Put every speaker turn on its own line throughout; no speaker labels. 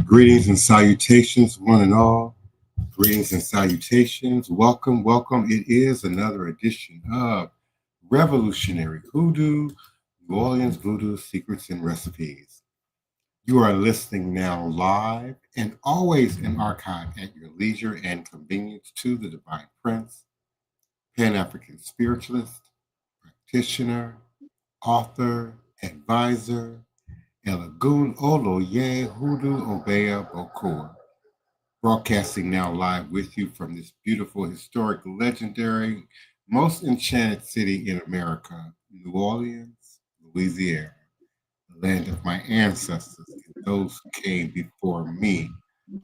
Greetings and salutations, one and all. Greetings and salutations. Welcome, welcome. It is another edition of Revolutionary Hoodoo, New Orleans Voodoo Secrets and Recipes. You are listening now live and always in archive at your leisure and convenience to the Divine Prince, Pan African spiritualist, practitioner, author, advisor, Elagun Oloye Hoodoo Obeya Bokor. Broadcasting now live with you from this beautiful, historic, legendary, most enchanted city in America, New Orleans, Louisiana, the land of my ancestors and those who came before me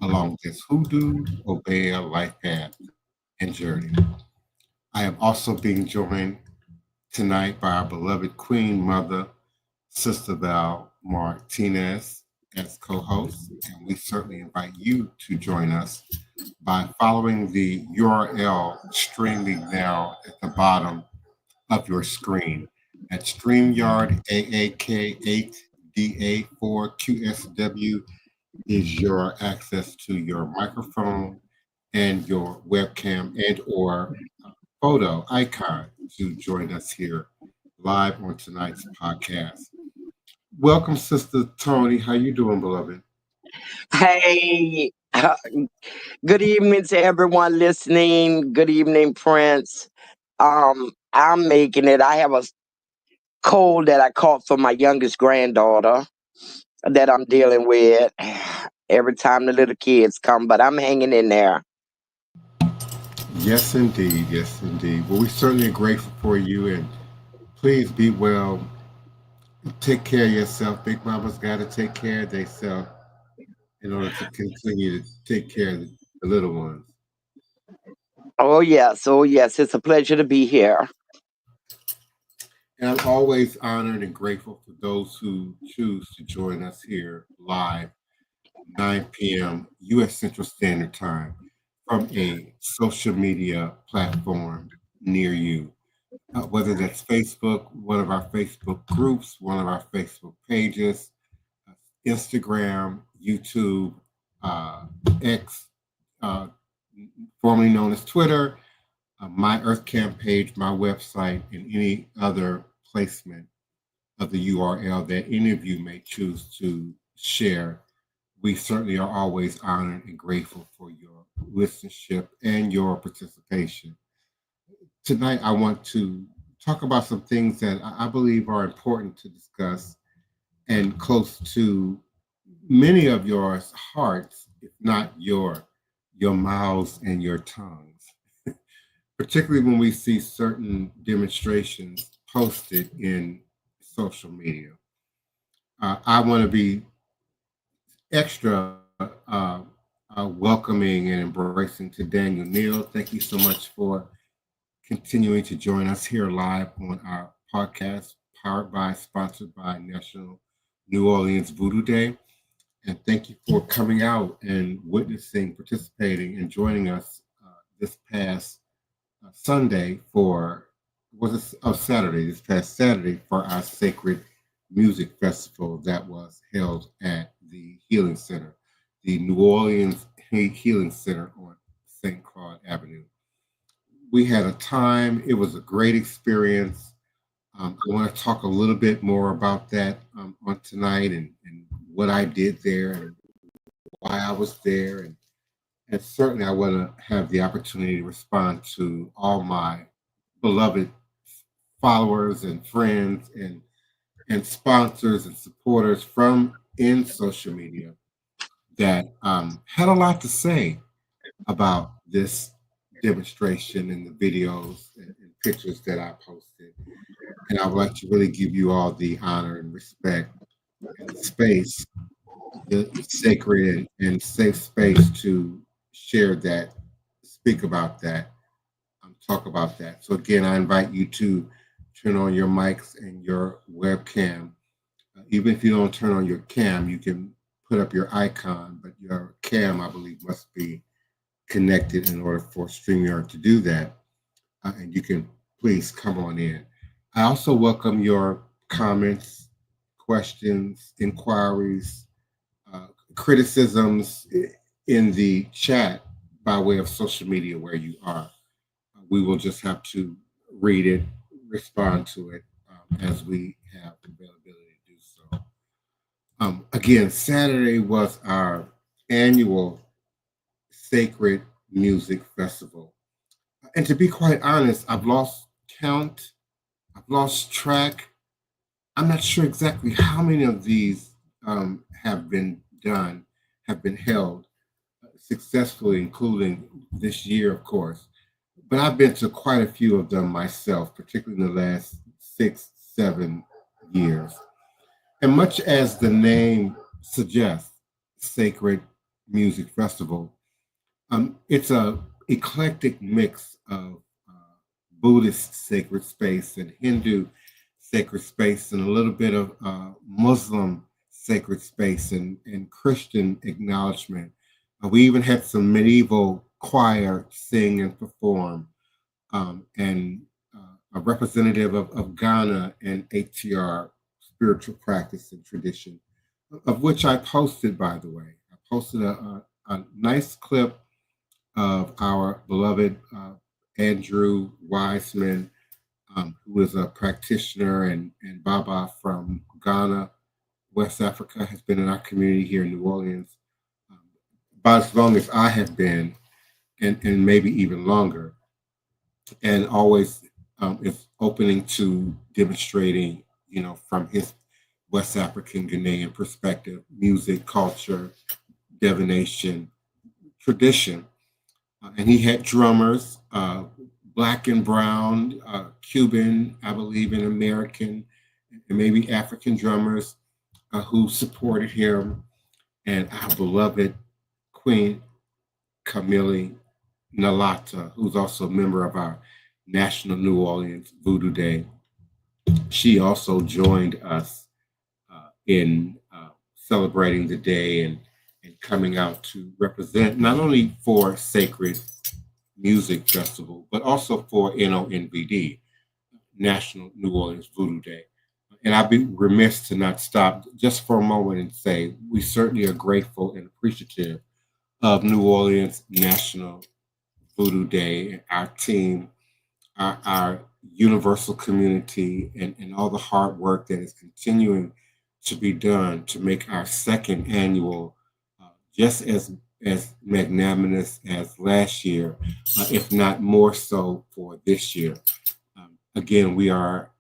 along this hoodoo, obeah life path and journey. I am also being joined tonight by our beloved Queen Mother, Sister Val Martinez, as co host, and we certainly invite you to join us by following the URL streaming now at the bottom of your screen at StreamYard AAK8DA4QSW is your access to your microphone and your webcam and or photo icon to join us here live on tonight's podcast. Welcome, Sister Tony. How you doing, beloved?
Hey, good evening to everyone listening. Good evening, Prince. I'm making it. I have a cold that I caught from my youngest granddaughter that I'm dealing with every time the little kids come, but I'm hanging in there.
Yes, indeed. Yes, indeed. Well, we certainly are grateful for you, and please be well. Take care of yourself. Big Mama's got to take care of themselves in order to continue to take care of the little ones.
Oh yes, it's a pleasure to be here.
And I'm always honored and grateful for those who choose to join us here live, 9 p.m. U.S. Central Standard Time, from a social media platform near you. Whether that's Facebook, one of our Facebook groups, one of our Facebook pages, Instagram, YouTube, uh, X, uh, formerly known as Twitter, my EarthCam page, my website, and any other placement of the URL that any of you may choose to share. We certainly are always honored and grateful for your listenership and your participation. Tonight, I want to talk about some things that I believe are important to discuss and close to many of your hearts, if not your mouths and your tongues, particularly when we see certain demonstrations posted in social media. I want to be extra welcoming and embracing to Daniel Neal. Thank you so much for continuing to join us here live on our podcast, powered by, sponsored by National New Orleans Voodoo Day. And thank you for coming out and witnessing, participating, and joining us this past Sunday for, was it, oh, Saturday, this past Saturday for our sacred music festival that was held at the Healing Center, the New Orleans Healing Center on St. Claude Avenue. We had a time, it was a great experience. I want to talk a little bit more about that on tonight and what I did there and why I was there. And certainly I want to have the opportunity to respond to all my beloved followers and friends and sponsors and supporters from in social media that had a lot to say about this demonstration and the videos and pictures that I posted. And I would like to really give you all the honor and respect and the space, the sacred and safe space to share that, speak about that, talk about that. So again, I invite you to turn on your mics and your webcam. Even if you don't turn on your cam, you can put up your icon, but your cam, I believe, must be connected in order for StreamYard to do that. And you can please come on in. I also welcome your comments, questions, inquiries, criticisms in the chat by way of social media where you are. We will just have to read it, respond to it as we have the availability to do so. Again, Saturday was our annual Sacred Music Festival. And to be quite honest, I've lost count, I've lost track. I'm not sure exactly how many of these have been done, have been held successfully, including this year, of course. But I've been to quite a few of them myself, particularly in the last 6, 7 years. And much as the name suggests, Sacred Music Festival, it's a eclectic mix of Buddhist sacred space and Hindu sacred space and a little bit of Muslim sacred space and Christian acknowledgement. We even had some medieval choir sing and perform, and a representative of Ghana and ATR spiritual practice and tradition, of which I posted, by the way. I posted a nice clip of our beloved Andrew Wiseman, who is a practitioner and Baba from Ghana, West Africa, has been in our community here in New Orleans about as long as I have been, and maybe even longer, and always is opening to demonstrating, from his West African Ghanaian perspective, music, culture, divination, tradition. And he had drummers, black and brown, Cuban, I believe, and American, and maybe African drummers who supported him, and our beloved Queen Camille Nalata, who's also a member of our National New Orleans Voodoo Day. She also joined us in celebrating the day and coming out to represent not only for Sacred Music Festival, but also for NONVD, National New Orleans Voodoo Day. And I'd be remiss to not stop just for a moment and say we certainly are grateful and appreciative of New Orleans National Voodoo Day, our team, our universal community, and all the hard work that is continuing to be done to make our second annual just as magnanimous as last year, if not more so for this year. Again, we are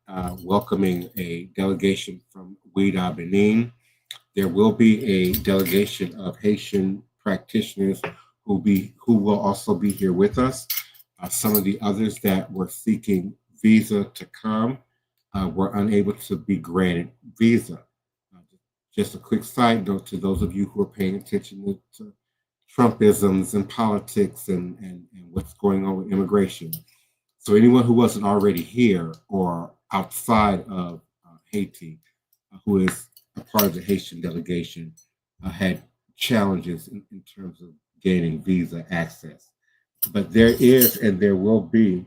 welcoming a delegation from Ouida, Benin. There will be a delegation of Haitian practitioners who will also be here with us. Some of the others that were seeking visa to come were unable to be granted visa. Just a quick side note to those of you who are paying attention to Trumpisms and politics and what's going on with immigration. So anyone who wasn't already here or outside of Haiti, who is a part of the Haitian delegation, had challenges in terms of gaining visa access. But there is and there will be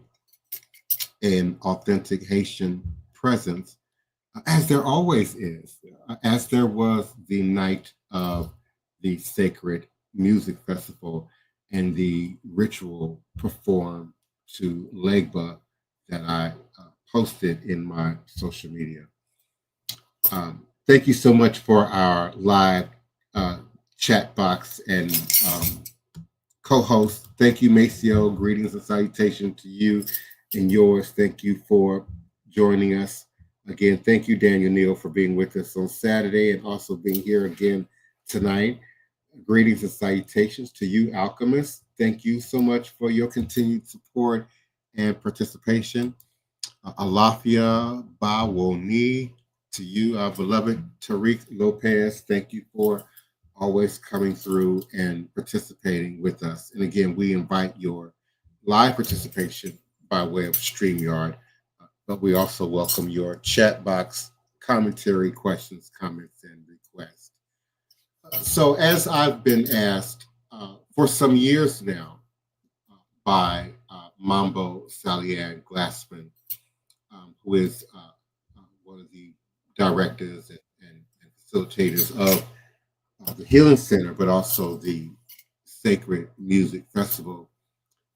an authentic Haitian presence, as there always is, as there was the night of the Sacred Music Festival and the ritual performed to Legba that I posted in my social media. Thank you so much for our live chat box and co-host. Thank you, Maceo. Greetings and salutations to you and yours. Thank you for joining us. Again, thank you, Daniel Neal, for being with us on Saturday and also being here again tonight. Greetings and salutations to you, Alchemist. Thank you so much for your continued support and participation. Alafia Bawoni, to you, our beloved Tariq Lopez. Thank you for always coming through and participating with us. And again, we invite your live participation by way of StreamYard, but we also welcome your chat box commentary, questions, comments, and requests. So as I've been asked for some years now by Mambo Salian Glassman, who is one of the directors and facilitators of the Healing Center, but also the Sacred Music Festival,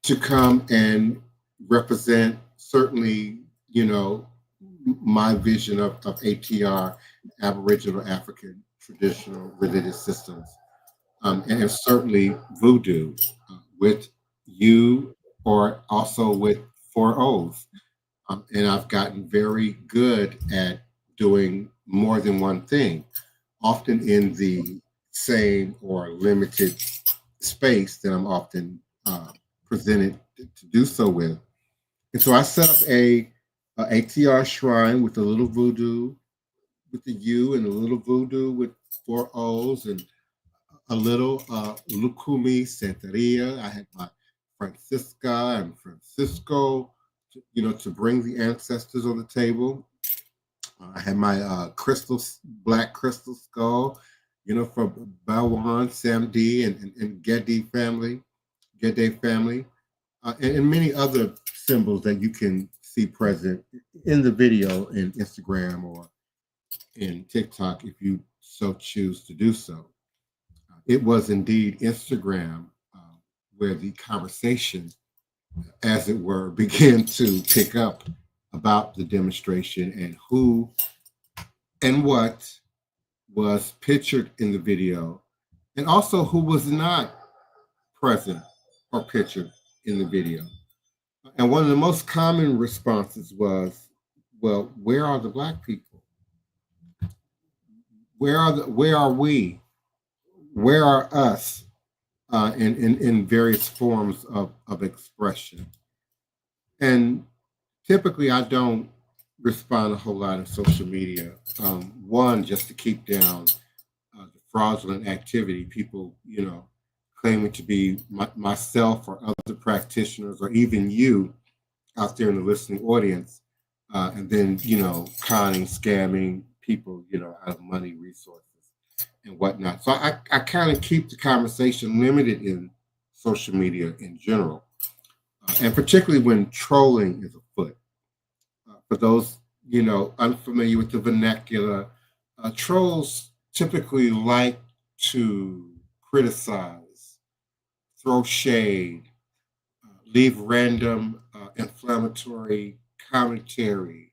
to come and represent certainly, my vision of ATR, Aboriginal African Traditional Religious Systems, and certainly Voodoo with you, or also with four O's. And I've gotten very good at doing more than one thing, often in the same or limited space that I'm often presented to do so with. And so I set up a ATR shrine with a little voodoo with the U, and a little voodoo with four O's, and a little Lukumi Santeria. I had my Francisca and Francisco, to bring the ancestors on the table. I had my black crystal skull, from Bawan, Sam D, and Gede family, and many other symbols that you can see present in the video in Instagram or in TikTok if you so choose to do so. It was indeed Instagram where the conversation, as it were, began to pick up about the demonstration and who and what was pictured in the video, and also who was not present or pictured in the video. And one of the most common responses was, well, where are the Black people? Where are we? Where are us in various forms of expression? And typically I don't respond a whole lot in social media. One, just to keep down the fraudulent activity, people, claiming to be myself or other practitioners, or even you out there in the listening audience, and then, conning, scamming people, out of money, resources, and whatnot. So I kind of keep the conversation limited in social media in general, and particularly when trolling is afoot. For those, unfamiliar with the vernacular, trolls typically like to criticize, throw shade, leave random inflammatory commentary,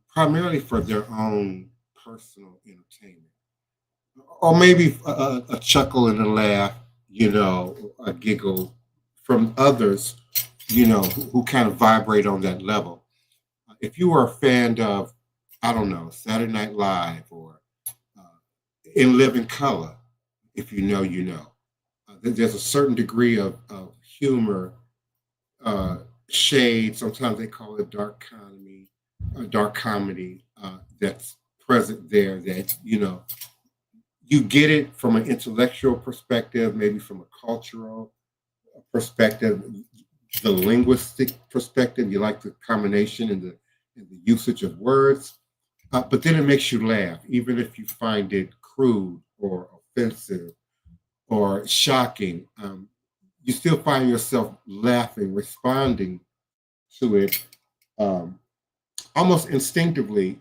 primarily for their own personal entertainment, or maybe a chuckle and a laugh, a giggle from others, who kind of vibrate on that level. If you are a fan of, I don't know, Saturday Night Live or In Living Color, if you know, there's a certain degree of humor, shade. Sometimes they call it dark comedy, that's present there. That you get it from an intellectual perspective, maybe from a cultural perspective, the linguistic perspective. You like the combination and the usage of words, but then it makes you laugh, even if you find it crude or offensive or shocking. You still find yourself laughing, responding to it, almost instinctively,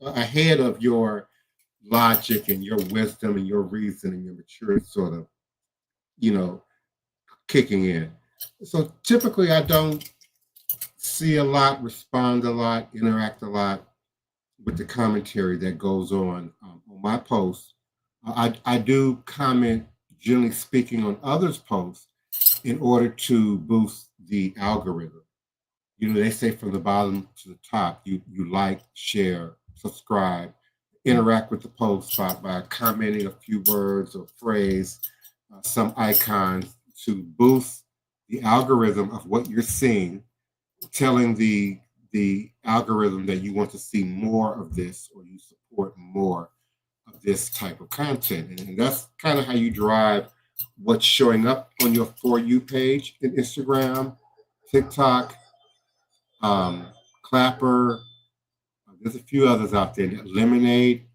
ahead of your logic and your wisdom and your reason and your maturity sort of, kicking in. So typically I don't see a lot, respond a lot, interact a lot with the commentary that goes on my posts. I do comment, generally speaking, on others' posts in order to boost the algorithm. They say from the bottom to the top, you like, share, subscribe, interact with the post by commenting a few words or phrase, some icons, to boost the algorithm of what you're seeing, telling the algorithm that you want to see more of this, or you support more of this type of content. And that's kind of how you drive what's showing up on your For You page in Instagram, TikTok, Clapper. There's a few others out there. Lemonade.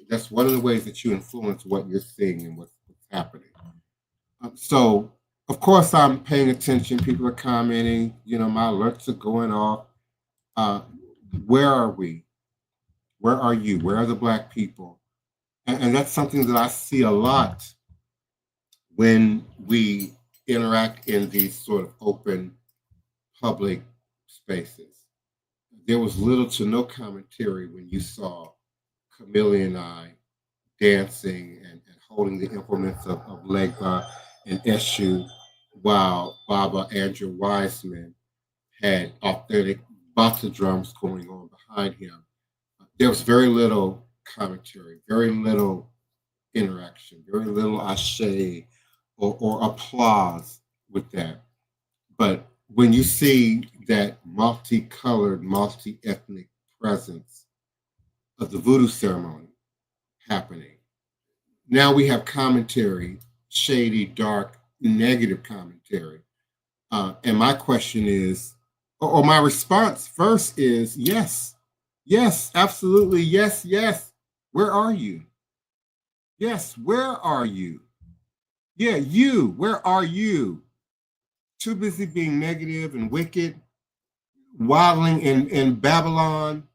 That's one of the ways that you influence what you're seeing and what's happening. So, of course, I'm paying attention. People are commenting. My alerts are going off. Where are we? Where are you? Where are the Black people? And that's something that I see a lot when we interact in these sort of open public spaces. There was little to no commentary when you saw Camille and I dancing and holding the implements of Legba and Eshu, while Baba Andrew Wiseman had authentic bata drums going on behind him. There was very little commentary, very little interaction, very little ashe or applause with that. But when you see that multicolored, multi-ethnic presence of the voodoo ceremony happening, now we have commentary, shady, dark, negative commentary. And my question is, or my response first is yes, yes, absolutely, yes, yes. Where are you? Yes, where are you? Yeah, you, where are you? Too busy being negative and wicked, waddling in Babylon,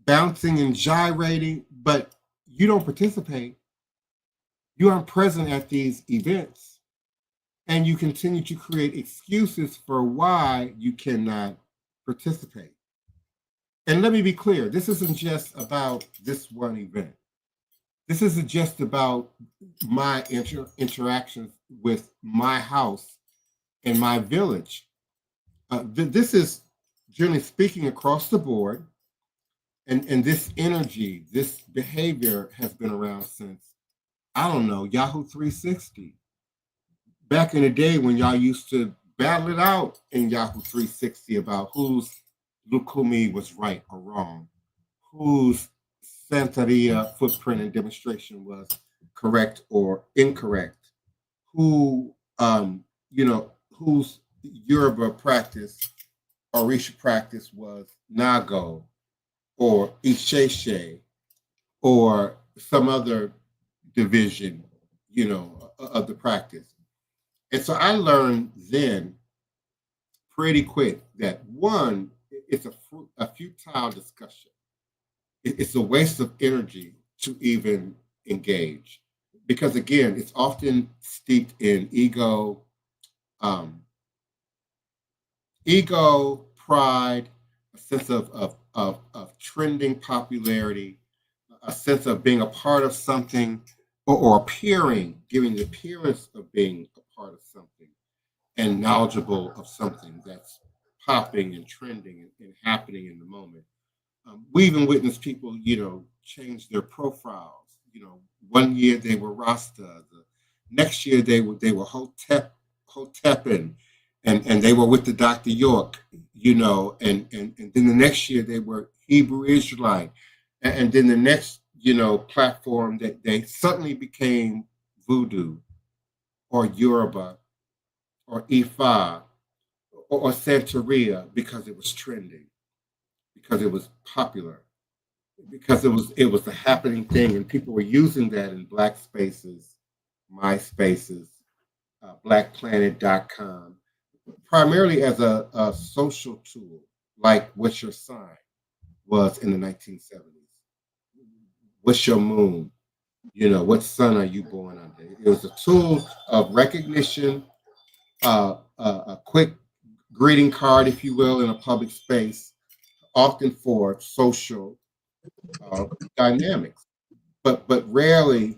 bouncing and gyrating, but you don't participate. You aren't present at these events, and you continue to create excuses for why you cannot participate. And let me be clear, this isn't just about this one event. This isn't just about my interactions with my house and my village. This is, generally speaking, across the board. And this energy, this behavior has been around since, I don't know, Yahoo 360. Back in the day when y'all used to battle it out in Yahoo 360 about whose Lukumi was right or wrong, whose Santeria footprint and demonstration was correct or incorrect, who, whose Yoruba practice or Orisha practice was Nago or Isheshe or some other division, of the practice. And so I learned then pretty quick that one, it's a futile discussion. It's a waste of energy to even engage because again, it's often steeped in um, ego, pride, a sense of trending popularity, a sense of being a part of something or appearing, giving the appearance of being a part of something and knowledgeable of something that's popping and trending and happening in the moment. We even witnessed people, change their profiles. One year they were Rasta, the next year they were Hotepin, and they were with the Dr. York, and then the next year they were Hebrew Israelite, and then the next, platform that they suddenly became Voodoo or Yoruba or Ifa or Santeria because it was trending, because it was popular, because it was a happening thing, and people were using that in Black spaces, MySpaces, BlackPlanet.com, primarily as a social tool, like what's your sign was in the 1970s. What's your moon? What sun are you born under? It was a tool of recognition, a quick greeting card, if you will, in a public space, often for social uh, dynamics. But rarely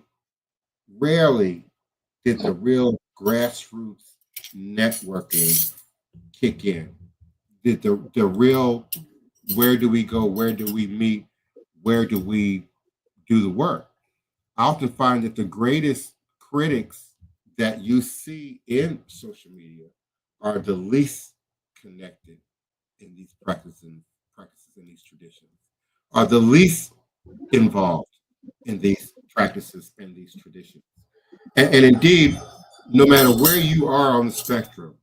did the real grassroots networking kick in. Did the real where do we go, where do we meet, where do we do the work? I often find that the greatest critics that you see in social media are the least connected in these practices and these traditions, are the least involved in these practices and these traditions. And indeed, no matter where you are on the spectrum,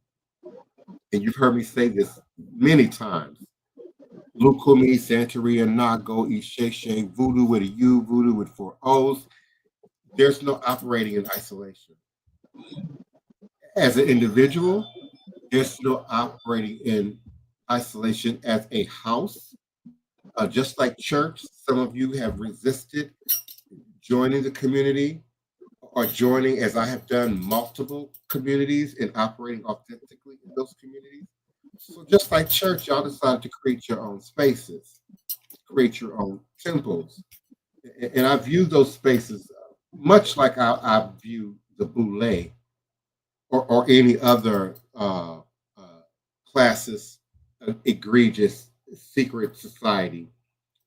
and you've heard me say this many times, Lukumi, Santeria, Nago, Isheshe, Voodoo with a U, Voodoo with four O's, there's no operating in isolation. As an individual, there's no operating in isolation as a house. Just like church, some of you have resisted joining the community or joining, as I have done, multiple communities and operating authentically in those communities. So just like church, y'all decided to create your own spaces, create your own temples. And I view those spaces much like I view the boule or any other classes, egregious secret society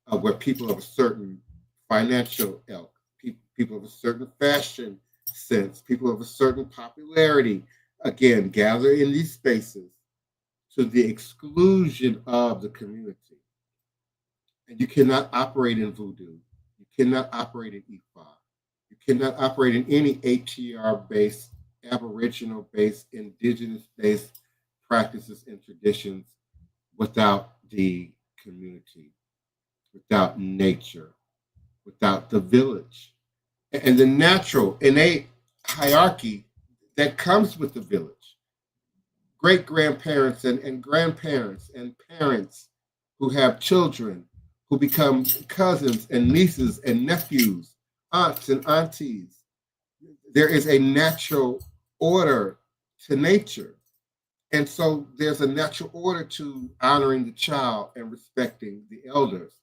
where people of a certain financial ilk, people of a certain fashion sense, people of a certain popularity, again, gather in these spaces to the exclusion of the community. And you cannot operate in voodoo. You cannot operate in EFA. You cannot operate in any ATR based, Aboriginal based, indigenous based practices and traditions without the community, without nature, without the village, and the natural innate hierarchy that comes with the village. Great grandparents and grandparents and parents who have children who become cousins and nieces and nephews, aunts and aunties. There is a natural order to nature. And so there's a natural order to honoring the child and respecting the elders,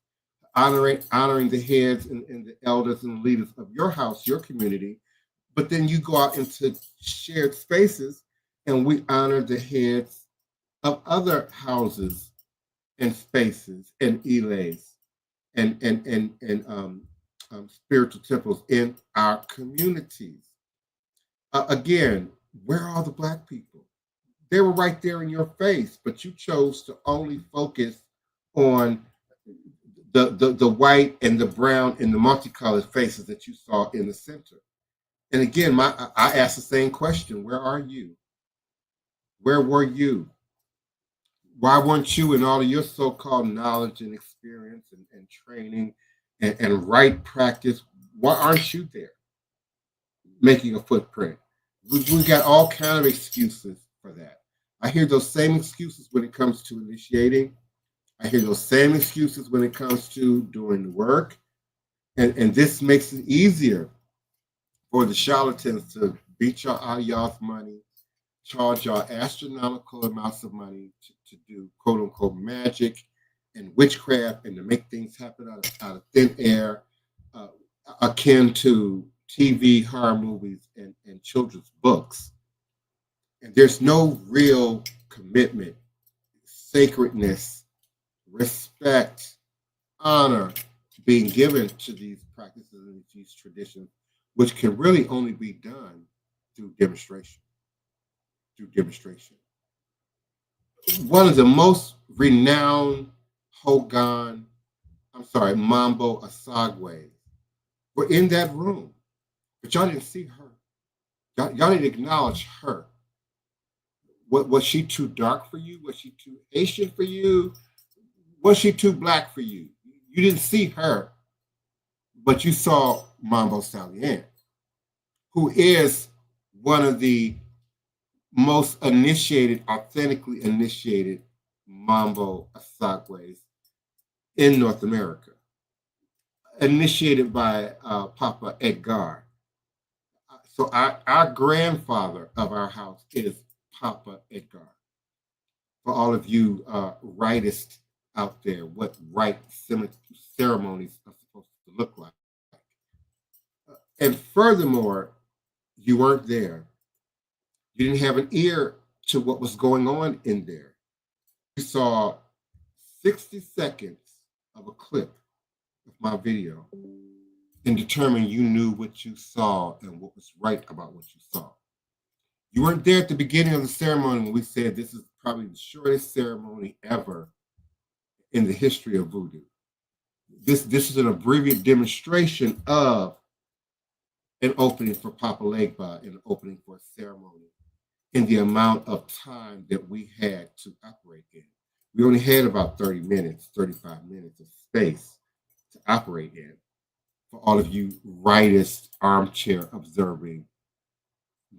honoring the heads and the elders and leaders of your house, your community. But then you go out into shared spaces and we honor the heads of other houses and spaces and ilays and spiritual temples in our communities. Again, where are the Black people? They were right there in your face, but you chose to only focus on the white and the brown and the multicolored faces that you saw in the center. And again, I asked the same question: where are you? Where were you? Why weren't you in all of your so-called knowledge and experience and training and right practice? Why aren't you there making a footprint? We got all kind of excuses for that. I hear those same excuses when it comes to initiating. I hear those same excuses when it comes to doing the work. And this makes it easier for the charlatans to beat y'all out of y'all's money, charge y'all astronomical amounts of money to do quote unquote magic and witchcraft and to make things happen out of thin air, akin to TV horror movies and children's books. And there's no real commitment, sacredness, respect, honor being given to these practices and these traditions, which can really only be done through demonstration. One of the most renowned Mambo Asagwe were in that room, but y'all didn't see her. Y'all didn't acknowledge her. Was she too dark for you? Was she too Asian for you? Was she too Black for you? You didn't see her, but you saw Mambo Stallion, who is one of the most authentically initiated Mambo Asagwes in North America, initiated by Papa Edgar. So our grandfather of our house is Papa Edgar. For all of you rightists out there, what right ceremonies are supposed to look like. And furthermore, you weren't there. You didn't have an ear to what was going on in there. You saw 60 seconds of a clip of my video and determined you knew what you saw and what was right about what you saw. You weren't there at the beginning of the ceremony when we said this is probably the shortest ceremony ever in the history of voodoo. This is an abbreviated demonstration of an opening for Papa Legba and an opening for a ceremony in the amount of time that we had to operate in. We only had about 30 minutes, 35 minutes of space to operate in for all of you rightist armchair observing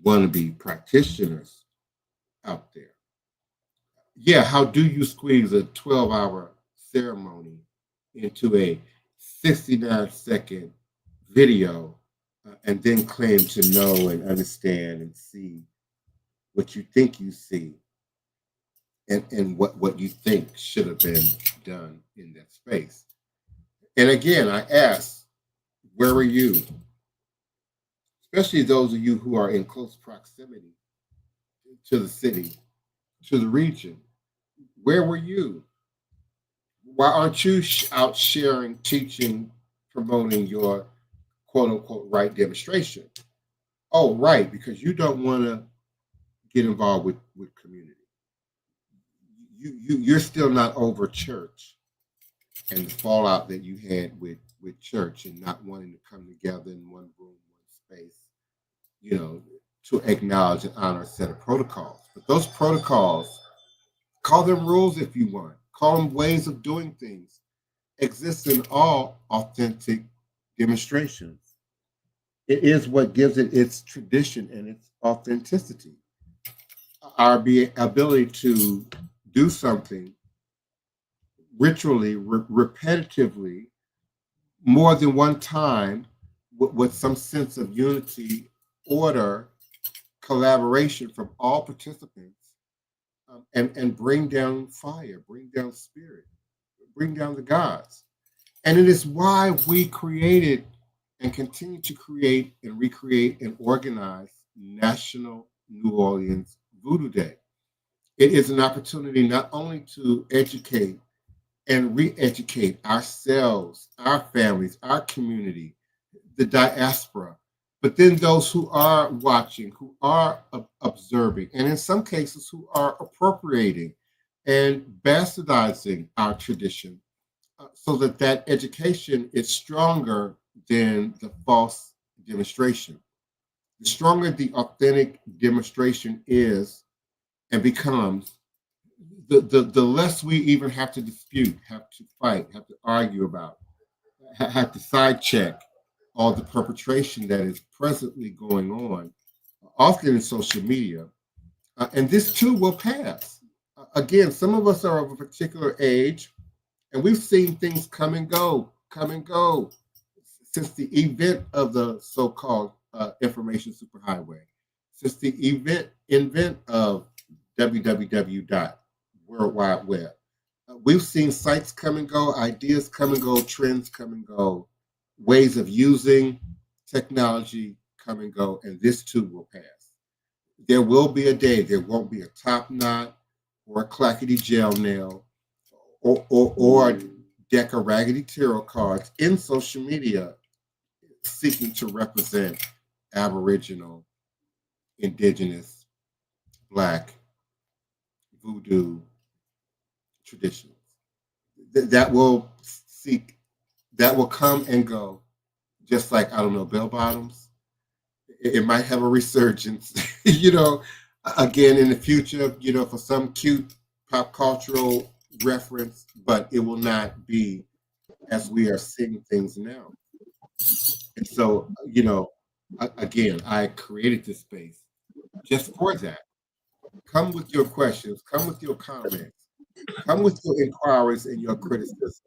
wannabe practitioners out there. Yeah, how do you squeeze a 12-hour ceremony into a 69-second video and then claim to know and understand and see what you think you see and what you think should have been done in that space. And again, I ask, where were you? Especially those of you who are in close proximity to the city, to the region. Where were you? Why aren't you out sharing, teaching, promoting your quote unquote right demonstration? Oh, right, because you don't want to get involved with community. You're still not over church and the fallout that you had with church and not wanting to come together in one room, one space, you know, to acknowledge and honor a set of protocols. But those protocols, call them rules if you want, call them ways of doing things, exist in all authentic demonstrations. It is what gives it its tradition and its authenticity. Our ability to do something ritually, repetitively, more than one time, with some sense of unity, order, collaboration from all participants, and bring down fire, bring down spirit, bring down the gods. And it is why we created and continue to create and recreate and organize National New Orleans Voodoo Day. It is an opportunity not only to educate and re-educate ourselves, our families, our community, the diaspora, but then those who are watching, who are observing, and in some cases who are appropriating and bastardizing our tradition, so that that education is stronger than the false demonstration. The stronger the authentic demonstration is and becomes, the less we even have to dispute, have to fight, have to argue about, have to side check all the perpetration that is presently going on, often in social media. And this too will pass. Again, some of us are of a particular age, and we've seen things come and go since the event of the so-called information superhighway, since the invent of www. World Wide Web. We've seen sites come and go, ideas come and go, trends come and go, ways of using technology come and go, and this too will pass. There will be a day, there won't be a top knot or a clackety gel nail or a deck of raggedy tarot cards in social media seeking to represent Aboriginal, Indigenous, Black, Voodoo traditions. That will come and go, just like, I don't know, bell bottoms. It might have a resurgence, again in the future, for some cute pop cultural reference, but it will not be as we are seeing things now. And so, again, I created this space just for that. Come with your questions, come with your comments, come with your inquiries and your criticism.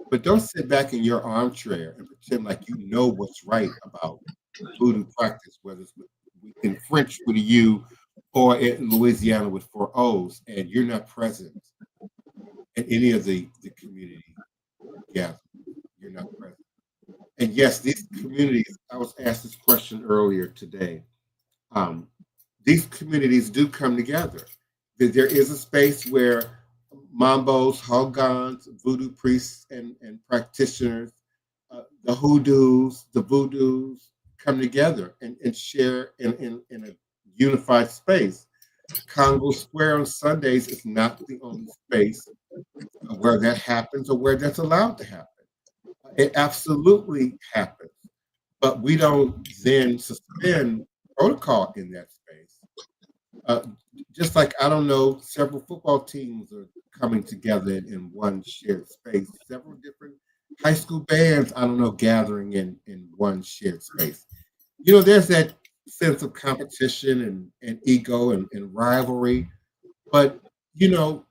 But don't sit back in your armchair and pretend like you know what's right about voodoo practice, whether it's in French with a U or in Louisiana with 4 O's, and you're not present in any of the community gatherings. You're not present. And yes, these communities, I was asked this question earlier today. These communities do come together. There is a space where Mambos, Hogans, voodoo priests and practitioners, the Hoodoos, the Voodoos come together and share in a unified space. Congo Square on Sundays is not the only space where that happens or where that's allowed to happen. It absolutely happens, but we don't then suspend protocol in that space. Just like, I don't know, several football teams are coming together in one shared space, several different high school bands, I don't know, gathering in one shared space. There's that sense of competition and ego and rivalry, but you're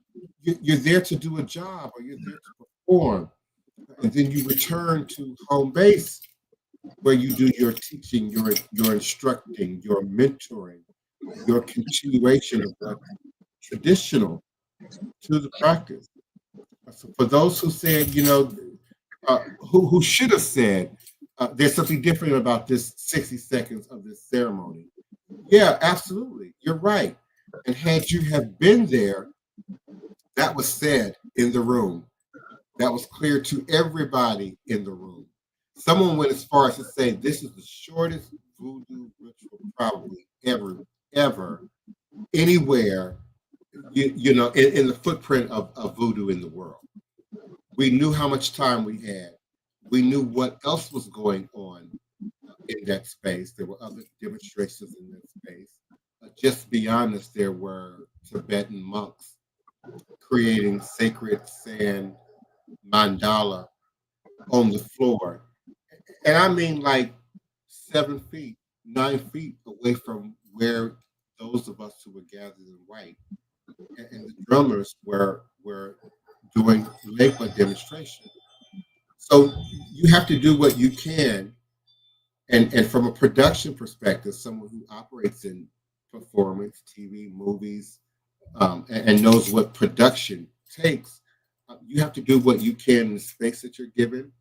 there to do a job or you're there to perform, and then you return to home base where you do your teaching, your instructing, your mentoring, your continuation of what traditional to the practice. So for those who said, who should have said, there's something different about this 60 seconds of this ceremony. Yeah, absolutely. You're right. And had you have been there, that was said in the room. That was clear to everybody in the room. Someone went as far as to say this is the shortest voodoo ritual probably ever, anywhere, in the footprint of voodoo in the world. We knew how much time we had. We knew what else was going on in that space. There were other demonstrations in that space. Just beyond us, there were Tibetan monks creating sacred sand mandala on the floor. And I mean, like 7 feet, 9 feet away from where those of us who were gathered in white and the drummers were doing labor demonstration. So you have to do what you can, and from a production perspective, someone who operates in performance, TV, movies, and knows what production takes, you have to do what you can in the space that you're given,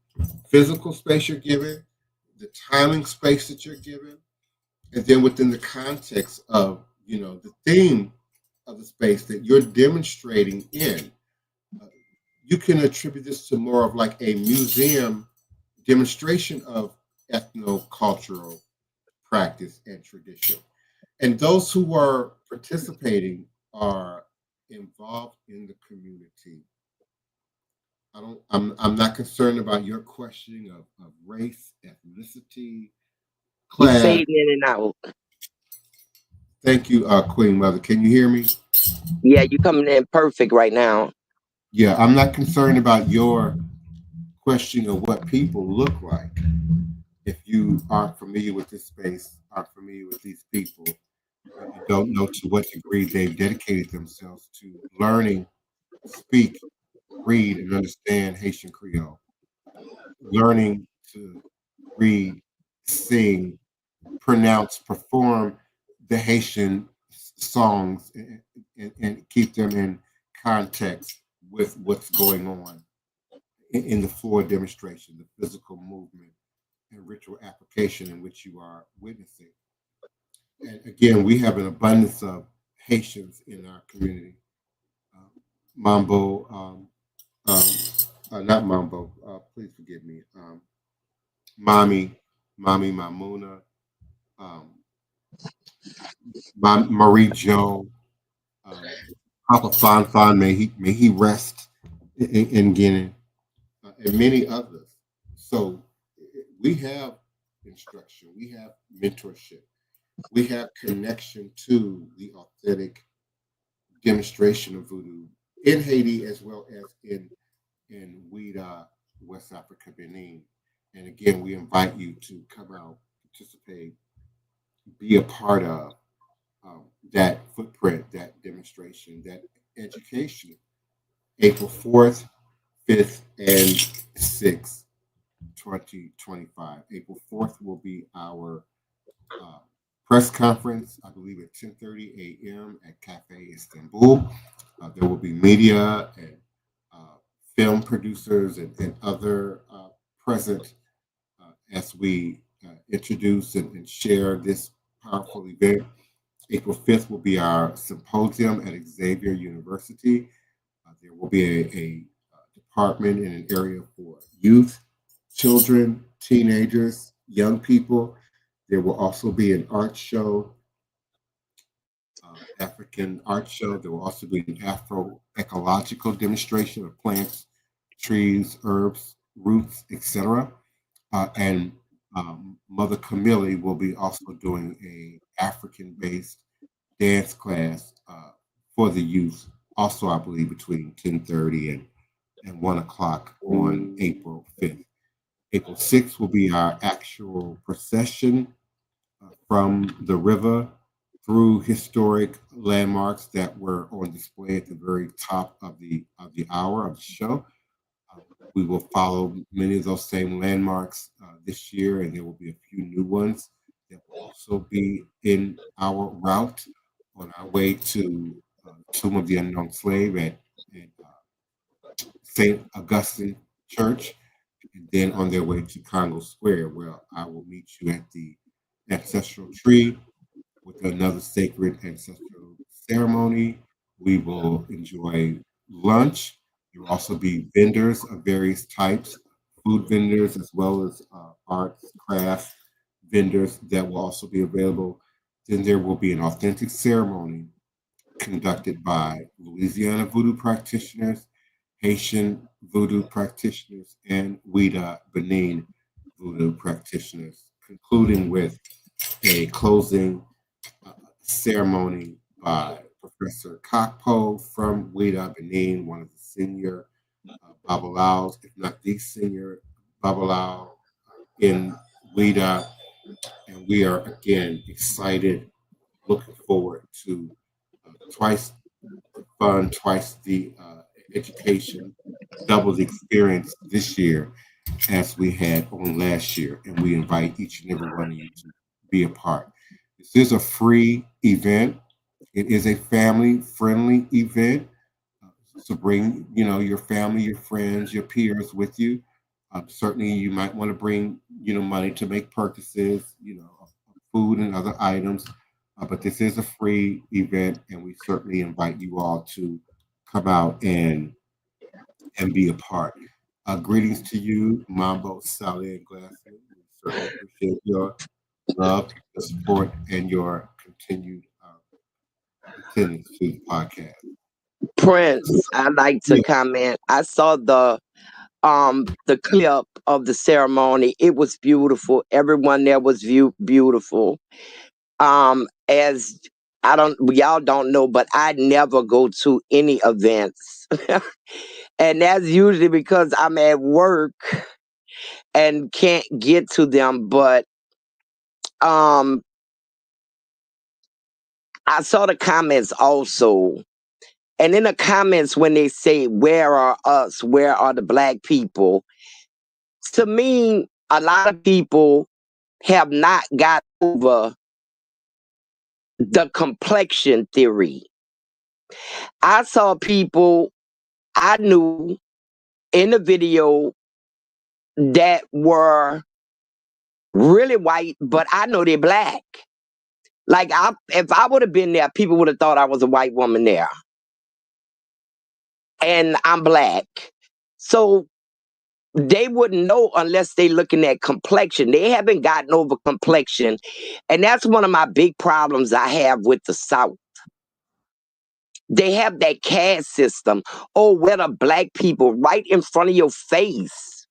physical space you're given, the timing space that you're given, and then within the context of the theme of the space that you're demonstrating in. uh, you can attribute this to more of like a museum demonstration of ethno-cultural practice and tradition. And those who are participating are involved in the community. I'm not concerned about your questioning of race, ethnicity,
You
class.
fading in and out.
Thank you, Queen Mother. Can you hear me?
Yeah, you coming in perfect right now.
Yeah, I'm not concerned about your questioning of what people look like. If you aren't familiar with this space, aren't familiar with these people, you don't know to what degree they've dedicated themselves to learning, speak, read, and understand Haitian Creole, learning to read, sing, pronounce, perform the Haitian songs, and keep them in context with what's going on in the floor demonstration, the physical movement and ritual application in which you are witnessing. And again, we have an abundance of Haitians in our community. Uh, Mambo, um, not Mambo, please forgive me. Mommy, Mommy Mamuna, um, Marie Jo, um, Papa Fanfan, may he rest in Guinea, and many others. So we have instruction, we have mentorship, we have connection to the authentic demonstration of voodoo in Haiti as well as in Ouida, West Africa, Benin. And again, we invite you to come out, participate, be a part of that footprint, that demonstration, that education. April 4th, 5th, and 6th, 2025. April 4th will be our uh, press conference, I believe at 10:30 a.m. at Cafe Istanbul. There will be media and uh, film producers and other present as we introduce and share this powerful event. April 5th will be our symposium at Xavier University. There will be a department in an area for youth, children, teenagers, young people. There will also be an art show, African art show. There will also be an Afro ecological demonstration of plants, trees, herbs, roots, etc. And Mother Camille will be also doing a African-based dance class for the youth. Also, I believe between 10:30 and 1 o'clock on April 5th. April 6th will be our actual procession from the river through historic landmarks that were on display at the very top of the hour of the show. We will follow many of those same landmarks this year, and there will be a few new ones that will also be in our route on our way to Tomb of the Unknown Slave at St. Augustine Church, and then on their way to Congo Square, where I will meet you at the ancestral tree with another sacred ancestral ceremony. We will enjoy lunch. There will also be vendors of various types, food vendors, as well as arts, crafts vendors that will also be available. Then there will be an authentic ceremony conducted by Louisiana Voodoo practitioners, Haitian Voodoo practitioners, and Ouida Benin Voodoo practitioners, concluding with a closing ceremony by Professor Kakpo from Ouida Benin, one of the senior Babalaos, if not the senior Babalao in Ouida. And we are again excited, looking forward to twice the fun, twice the education, double the experience this year as we had on last year. And we invite each and every one of you to be a part. This is a free event. It is a family-friendly event. So bring, your family, your friends, your peers with you. Certainly, you might want to bring, money to make purchases, of food and other items. But this is a free event, and we certainly invite you all to come out and be a part. Greetings to you, Mambo, Sally, and Glassman. We certainly appreciate your love, the support, and your continued attendance to the podcast.
Prince, I'd like to comment. I saw the clip of the ceremony. It was beautiful. Everyone there was beautiful. As y'all don't know, but I never go to any events. And that's usually because I'm at work and can't get to them. But I saw the comments also. And in the comments, when they say, "Where are us? Where are the Black people?" To me, a lot of people have not got over the complexion theory. I saw people I knew in the video that were really white, but I know they're Black. Like, if I would have been there, people would have thought I was a white woman there. And I'm Black. So they wouldn't know unless they looking at complexion. They haven't gotten over complexion. And that's one of my big problems I have with the South. They have that caste system. Oh, we're the Black people right in front of your face.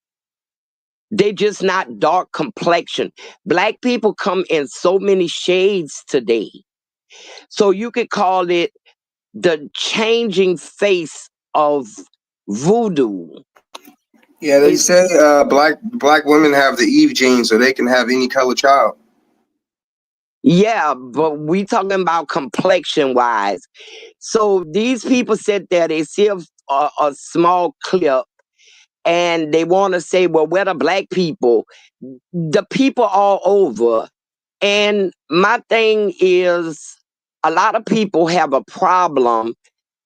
They just not dark complexion. Black people come in so many shades today. So you could call it the changing face of voodoo.
Yeah, they say black women have the Eve gene, so they can have any color child.
Yeah, but we talking about complexion wise. So these people sit there, they see a small clip, and they want to say, well, we're the Black people. The people all over. And my thing is, a lot of people have a problem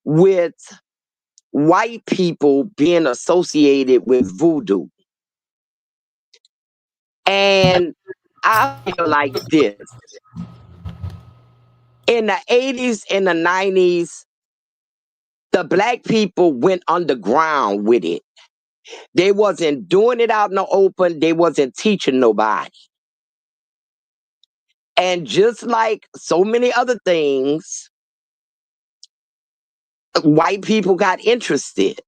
with white people being associated with voodoo. And I feel like this. In the 80s and the 90s, the Black people went underground with it. They wasn't doing it out in the open. They wasn't teaching nobody. And just like so many other things, white people got interested.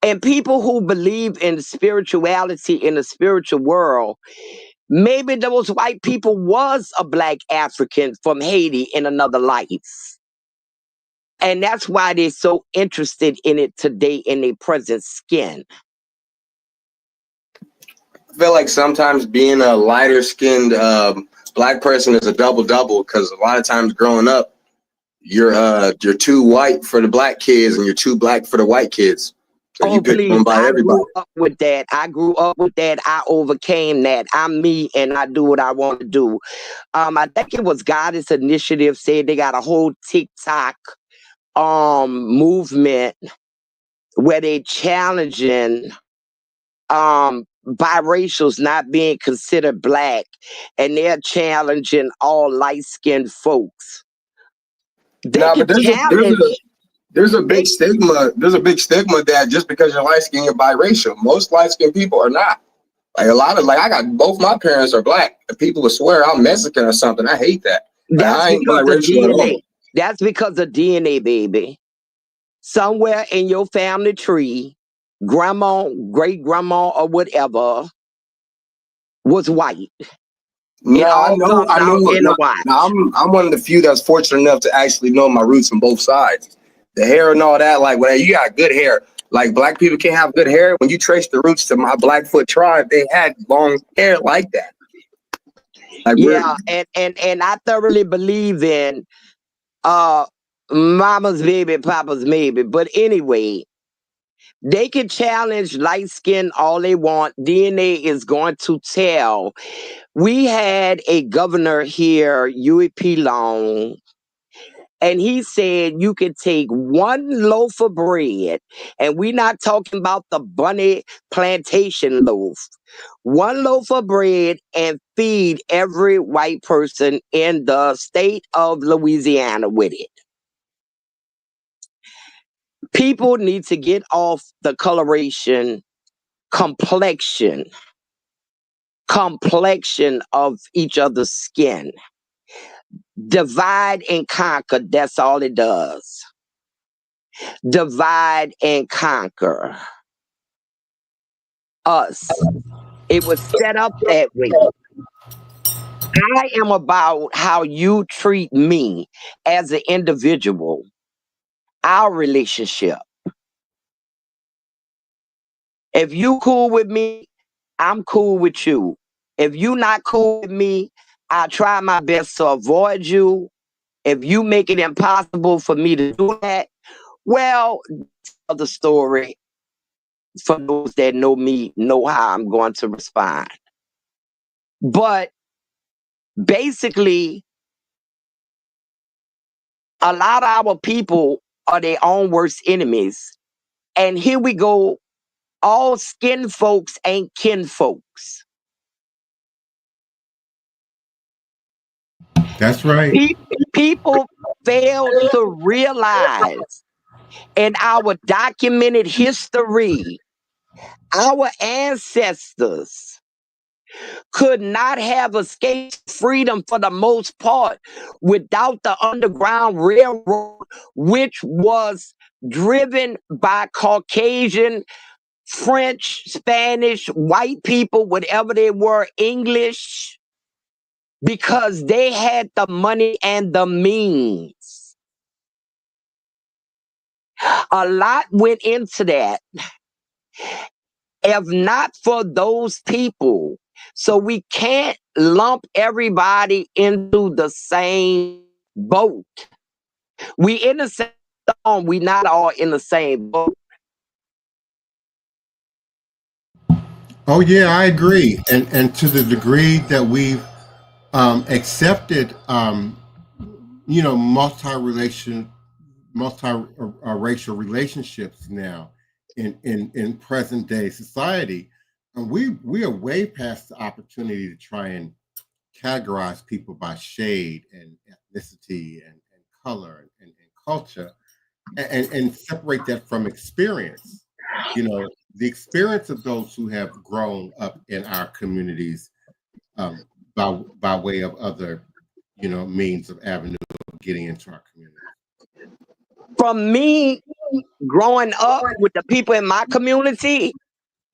And people who believe in spirituality in the spiritual world, maybe those white people was a Black African from Haiti in another life. And that's why they're so interested in it today in their present skin.
I feel like sometimes being a lighter skinned Black person is a double because a lot of times growing up, you're too white for the Black kids and you're too Black for the white kids. So
Oh,
you picked
please.
on by
I
everybody.
grew up with that. I grew up with that. I overcame that. I'm me and I do what I want to do. I think it was Goddess Initiative said they got a whole TikTok movement where they challenging biracials not being considered black, and they're challenging all light-skinned folks. They
Nah,
can
but
challenge.
there's a big stigma. There's a big stigma that just because you're light skinned, you're biracial. Most light skinned people are not. Like a lot of I got both my parents are black, and people will swear I'm Mexican or something. I hate that. Like,
That's
I ain't
because of
biracial at
DNA.
all.
That's because of DNA, baby. Somewhere in your family tree, grandma, great grandma, or whatever was white.
No,
It all comes
I know.
out in a
No,
wash.
no, I'm one of the few that's fortunate enough to actually know my roots on both sides. The hair and all that, like when you got good hair. Like black people can't have good hair. When you trace the roots to my Blackfoot tribe, they had long hair like that. Like
Yeah, and I thoroughly believe in mama's baby, papa's maybe. But anyway, they can challenge light skin all they want. DNA is going to tell. We had a governor here, UEP Long, and he said you could take one loaf of bread, and we're not talking about the bunny plantation loaf. One loaf of bread and feed every white person in the state of Louisiana with it. People need to get off the coloration complexion of each other's skin. Divide and conquer, that's all it does. Divide and conquer us. It was set up that way. I am about how you treat me as an individual, our relationship. If you cool with me, I'm cool with you. If you not cool with me, I try my best to avoid you. If you make it impossible for me to do that, well, tell the story. For those that know me, know how I'm going to respond. But basically, a lot of our people are their own worst enemies. And here we go, all skin folks ain't kin folks.
That's right.
People fail to realize in our documented history, our ancestors could not have escaped freedom for the most part without the Underground Railroad, which was driven by Caucasian, French, Spanish, white people, whatever they were, English, because they had the money and the means. A lot went into that. If not for those people, so we can't lump everybody into the same boat. We in the same storm, we not all in the same boat.
Oh yeah, I agree. And to the degree that we've accepted, multi-racial relationships now in present day society, and we are way past the opportunity to try and categorize people by shade and ethnicity and color and culture, and separate that from experience. The experience of those who have grown up in our communities, by way of other, means of avenue of getting into our community.
From me growing up with the people in my community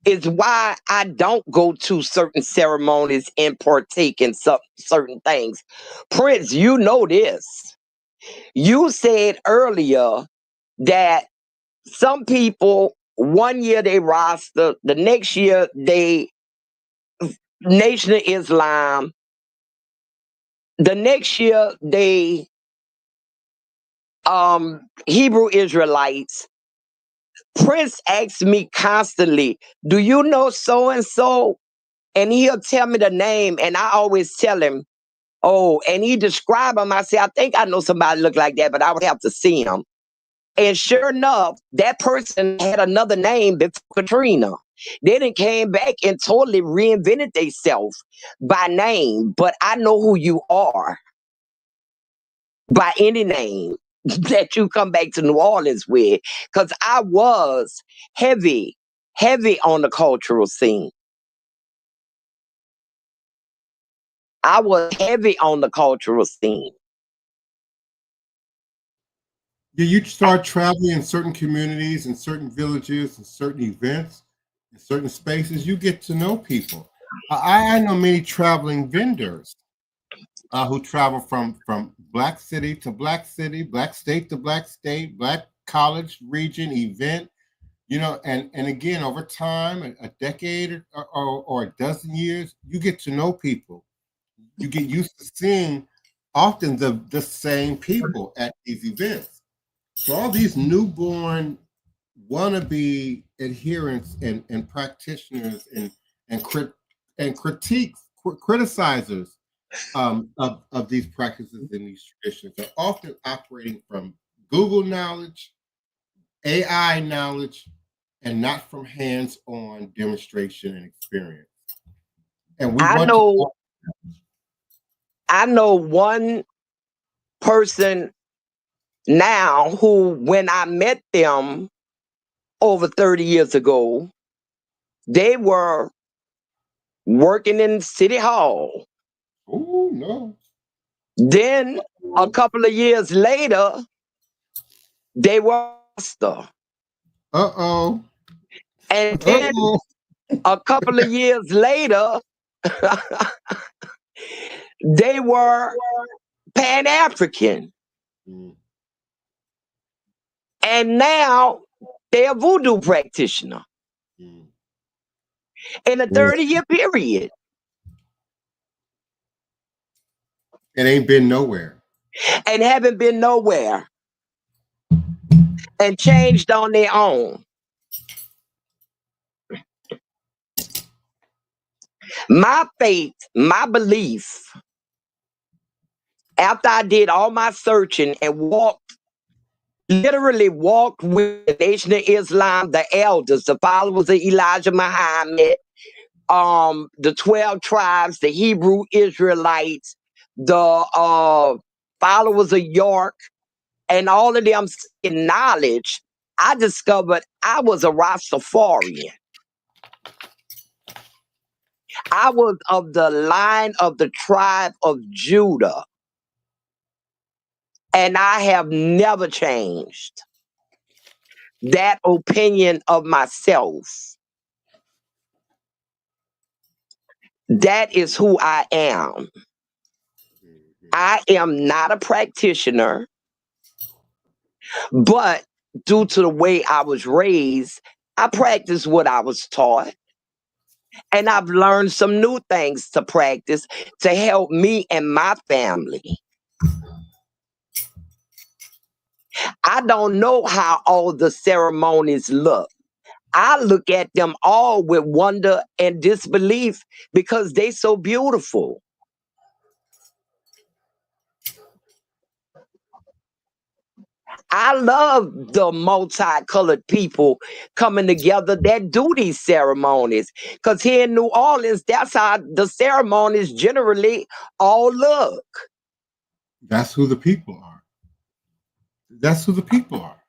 is why I don't go to certain ceremonies and partake in certain things. Prince, you know this. You said earlier that some people, one year they roster, the next year they Nation of Islam, the next year they Hebrew Israelites, Prince asks me constantly, do you know so and so? And he'll tell me the name, and I always tell him, oh, and he describe him. I say, I think I know somebody look like that, but I would have to see him. And sure enough, that person had another name before Katrina. They then came back and totally reinvented themselves by name. But I know who you are by any name that you come back to New Orleans with. Because I was heavy on the cultural scene. I was heavy on the cultural scene.
You start traveling in certain communities and certain villages and certain events and certain spaces, you get to know people. I know many traveling vendors who travel from black city to black city, black state to black state, black college, region, event, and again, over time, a decade or a dozen years, you get to know people. You get used to seeing often the same people at these events. So all these newborn wannabe adherents and practitioners and criticizers of these practices and these traditions are often operating from Google knowledge, AI knowledge, and not from hands-on demonstration and experience. And we
I know one person now who, when I met them over 30 years ago, they were working in City Hall.
Oh, no.
Then a couple of years later, they were pastor.
Uh-oh.
And then a couple of years later, they were Pan-African. And now they're a voodoo practitioner in a 30-year period.
It ain't been nowhere.
And haven't been nowhere. And changed on their own. My faith, my belief, after I did all my searching and literally walked with the Nation of Islam, the elders, the followers of Elijah Muhammad, the 12 tribes, the Hebrew Israelites, the followers of York, and all of them in knowledge, I discovered I was a Rastafarian. I was of the line of the tribe of Judah. And I have never changed that opinion of myself. That is who I am. I am not a practitioner, but due to the way I was raised, I practice what I was taught. And I've learned some new things to practice to help me and my family. I don't know how all the ceremonies look. I look at them all with wonder and disbelief because they so beautiful. I love the multicolored people coming together that do these ceremonies. Because here in New Orleans, that's how the ceremonies generally all look.
That's who the people are. That's who the people are.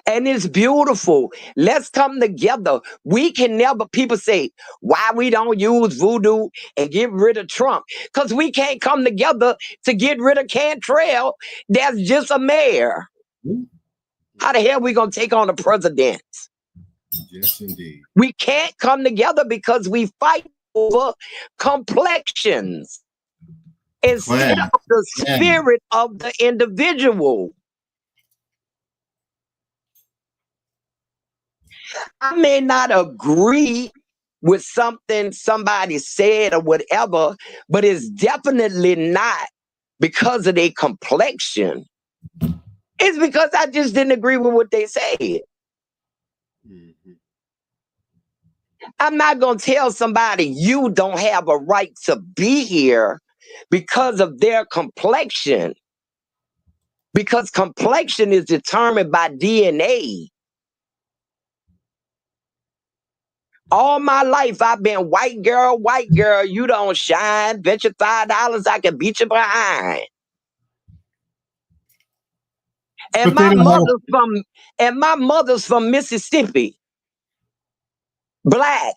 And it's beautiful. Let's come together. We can never, people say, why we don't use voodoo and get rid of Trump? Because we can't come together to get rid of Cantrell. That's just a mayor. How the hell we going to take on the president?
Yes, indeed.
We can't come together because we fight over complexions instead of the spirit of the individual. I may not agree with something somebody said or whatever, but it's definitely not because of their complexion. It's because I just didn't agree with what they said. I'm not going to tell somebody you don't have a right to be here because of their complexion. Because complexion is determined by DNA. All my life, I've been white girl, you don't shine. Bet you $5 I can beat you behind. And
But they don't have
my mother's from Mississippi. Black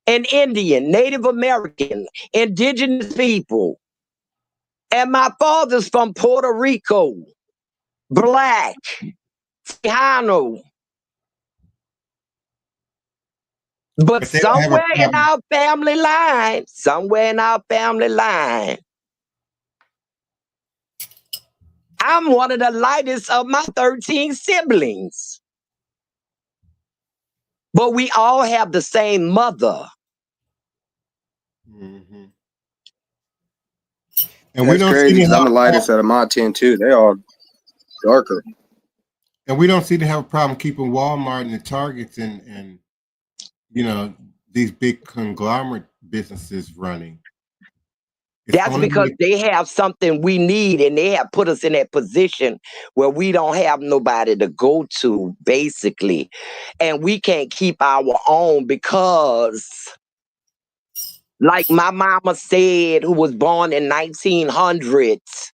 and Indian, Native American, indigenous people. And my father's from Puerto Rico. Black, Tejano. But
they don't have a
somewhere in
problem.
our family line, I'm one of the lightest of my 13 siblings. But we all have the same mother.
Mm-hmm. And we
That's
don't
crazy
see
because
to
I'm the
have,
lightest out of my 10 too. They all darker.
and we don't seem to have a problem keeping Walmart and the Targets and you know these big conglomerate businesses running. It's
That's
only
because they have something we need, and they have put us in that position where we don't have nobody to go to, basically. And we can't keep our own because, like my mama said, who was born in 1900s,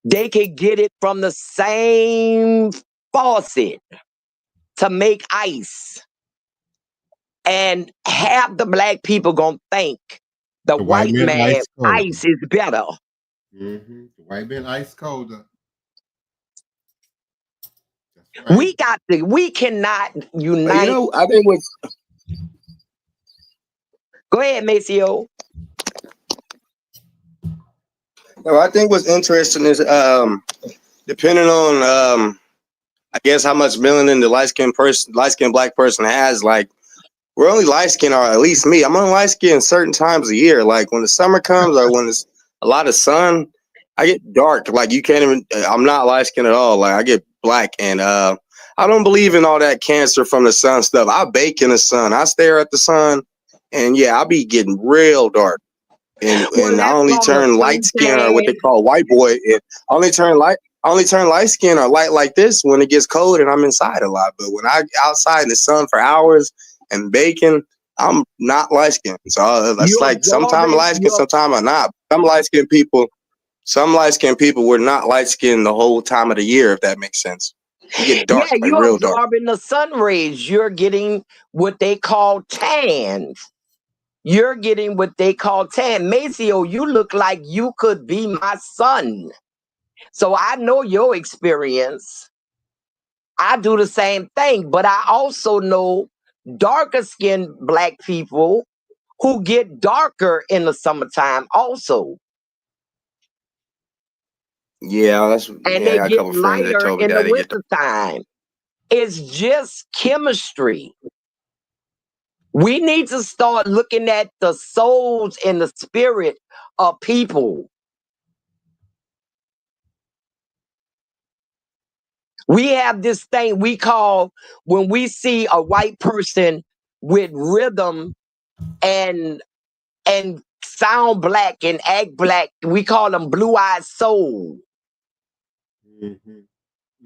they could get it from the same faucet to make ice. And half the black people gonna think the
the white
white
man
man
ice cold.
ice is better.
Mm-hmm. The white man ice colder. That's right.
We cannot
But you
unite.
know, I think what's
Go ahead, Maceo.
I think what's interesting is depending on I guess how much melanin the light skinned black person has, like we're only light skinned, or at least me. I'm only light skinned certain times of year. Like when the summer comes or when there's a lot of sun, I get dark. Like you can't even I'm not light skinned at all. Like I get black, and I don't believe in all that cancer from the sun stuff. I bake in the sun. I stare at the sun, and yeah, I'll be getting real dark.
Well,
And I
that's
only
called a
turn light skin, or what they
suntan.
call white boy. And I only turn light skin or light like this when it gets cold and I'm inside a lot. But when I outside in the sun for hours and baking, I'm not light skinned. So it's
You're
like sometimes
absorbing
light skin,
your
sometimes I'm not. Some light skinned people were not light skinned the whole time of the year, if that makes sense. You get dark, like
you're
real dark.
absorbing the sun rays. You're getting what they call tans. You're getting what they call tan. Maceo, you look like you could be my son. So I know your experience. I do the same thing, but I also know darker skinned black people who get darker in the summertime also.
Yeah,
And
I
they
got a
get
couple friends that
lighter
told me
in the
that they get dark.
wintertime. It's just chemistry. We need to start looking at the souls and the spirit of people. We have this thing we call, when we see a white person with rhythm and sound black and act black, we call them blue-eyed soul.
Mm-hmm.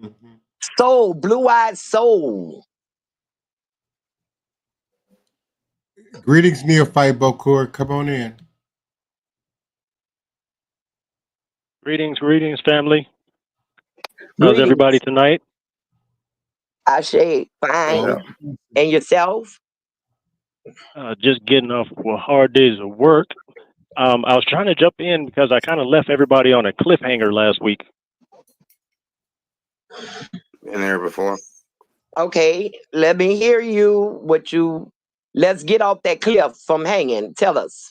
Mm-hmm.
Soul, blue-eyed soul.
Greetings, Neophyte Bokur. Come on in.
Greetings, family. How's
Greetings.
everybody tonight?
Asé, fine.
Yeah.
And yourself?
Just getting off hard days of work. I was trying to jump in because I kind of left everybody on a cliffhanger last week.
Been there before.
Okay, let me hear you. Let's get off that cliff from hanging. Tell us.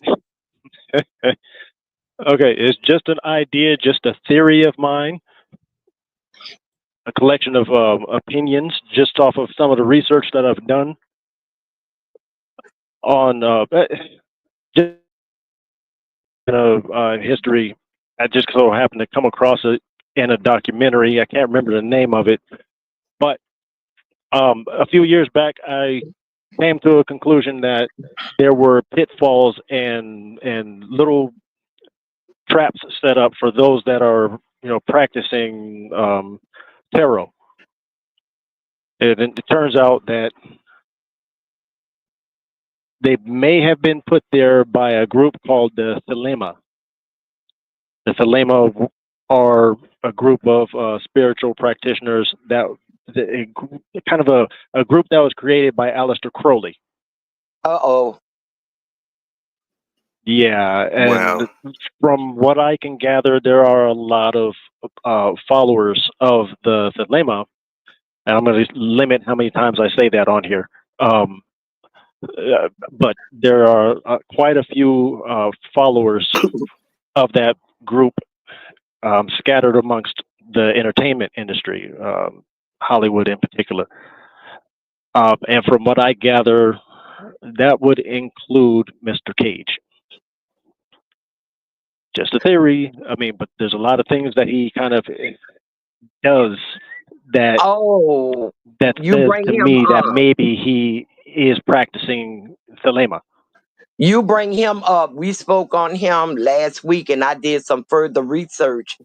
Okay, it's just an idea, just a theory of mine, a collection of opinions just off of some of the research that I've done on just history. I just so happened to come across it in a documentary. I can't remember the name of it, but a few years back, I came to a conclusion that there were pitfalls and little traps set up for those that are, practicing tarot. And it turns out that they may have been put there by a group called the Thelema. The Thelema are a group of spiritual practitioners kind of a group that was created by Aleister Crowley.
Uh-oh.
Yeah, and
Wow.
from what I can gather, there are a lot of followers of the Thelema, and I'm going to limit how many times I say that on here. But there are quite a few followers of that group scattered amongst the entertainment industry, Hollywood in particular. And from what I gather, that would include Mr. Cage. Just a theory. I mean, but there's a lot of things that he kind of does that
You
says
bring
to
him
me that
up.
maybe he is practicing Thelema.
You bring him up. We spoke on him last week, and I did some further research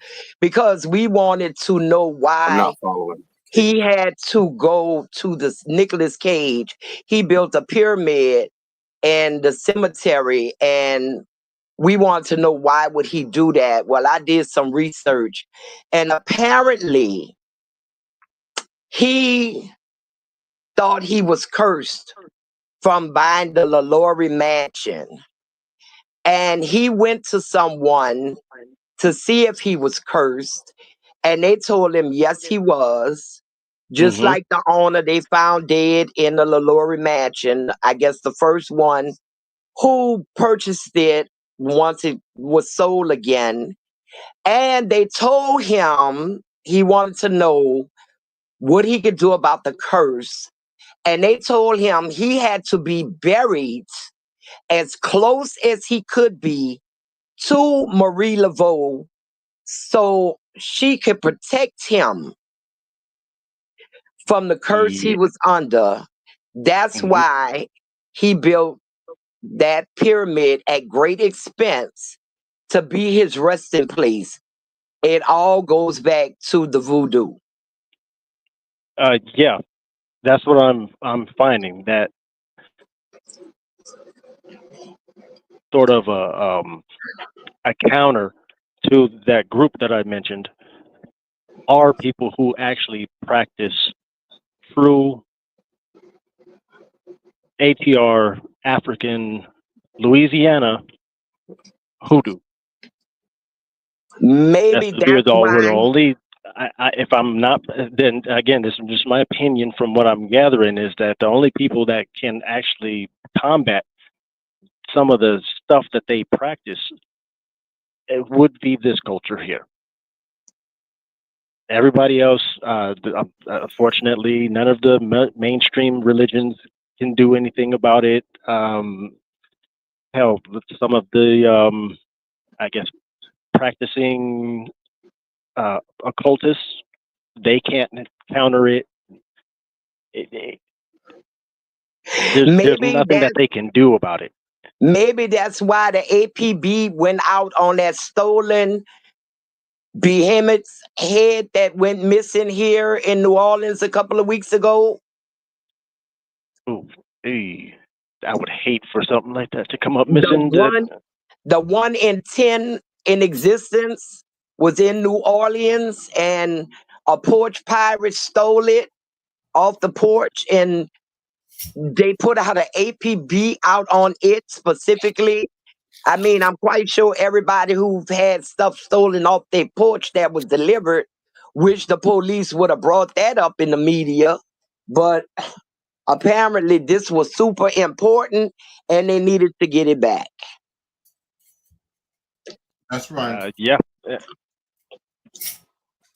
because we wanted to know
I'm
why
not following.
he had to go to the Nicolas Cage. He built a pyramid in the cemetery, and we want to know why would he do that. Well, I did some research, and apparently he thought he was cursed from buying the LaLaurie mansion, and he went to someone to see if he was cursed, and they told him yes he was. Just like the owner they found dead in the LaLaurie mansion, I guess the first one who purchased it once it was sold again. And they told him he wanted to know what he could do about the curse. And they told him he had to be buried as close as he could be to Marie Laveau so she could protect him from the curse he
Yeah.
was under. That's why he built that pyramid at great expense to be his resting place. It all goes back to the voodoo.
Yeah, that's what I'm finding, that sort of a counter to that group that I mentioned are people who actually practice true ATR African Louisiana hoodoo.
Maybe
We're
that's
the
why.
only. If I'm not, then again, this is just my opinion from what I'm gathering, is that the only people that can actually combat some of the stuff that they practice, it would be this culture here. Everybody else, unfortunately, none of the mainstream religions can do anything about it. Hell, some of the, I guess, practicing occultists, they can't counter it. There's
Maybe
nothing that they can do about it.
maybe that's why the APB went out on that stolen behemoth's head that went missing here in New Orleans a couple of weeks ago.
Ooh, I would hate for something like that to come up missing.
The one in 10 in existence was in New Orleans, and a porch pirate stole it off the porch, and they put out an APB out on it specifically. I mean, I'm quite sure everybody who've had stuff stolen off their porch that was delivered, wish the police would have brought that up in the media. But apparently this was super important and they needed to get it back.
That's right.
Yeah.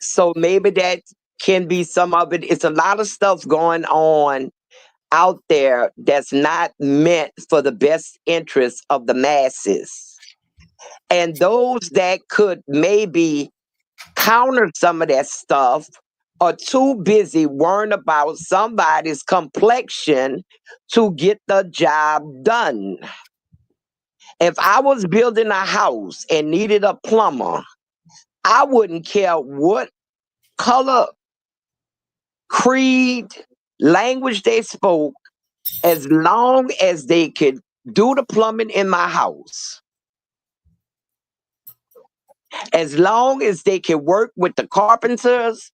So maybe that can be some of it. It's a lot of stuff going on out there that's not meant for the best interest of the masses. And those that could maybe counter some of that stuff are too busy worrying about somebody's complexion to get the job done. If I was building a house and needed a plumber, I wouldn't care what color, creed, language they spoke, as long as they could do the plumbing in my house. As long as they could work with the carpenters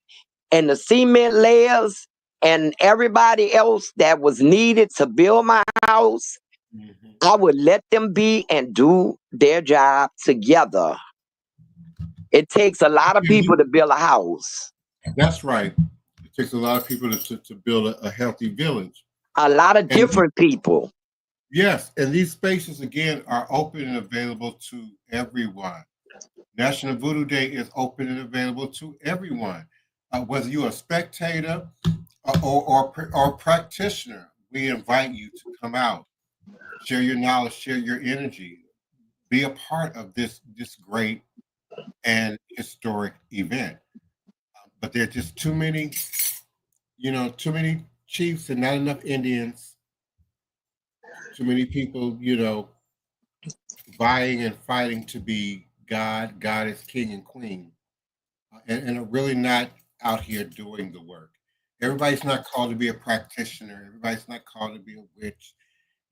and the cement layers and everybody else that was needed to build my house, I would let them be and do their job together. It takes a lot of people to build a house.
That's right. It takes a lot of people to build a healthy village.
A lot of different people.
Yes, and these spaces, again, are open and available to everyone. National Voodoo Day is open and available to everyone. Whether you're a spectator or practitioner, we invite you to come out, share your knowledge, share your energy, be a part of this great and historic event. But there are just too many, too many chiefs and not enough Indians, too many people, vying and fighting to be God, goddess, king, and queen, and are really not out here doing the work. Everybody's not called to be a practitioner. Everybody's not called to be a witch.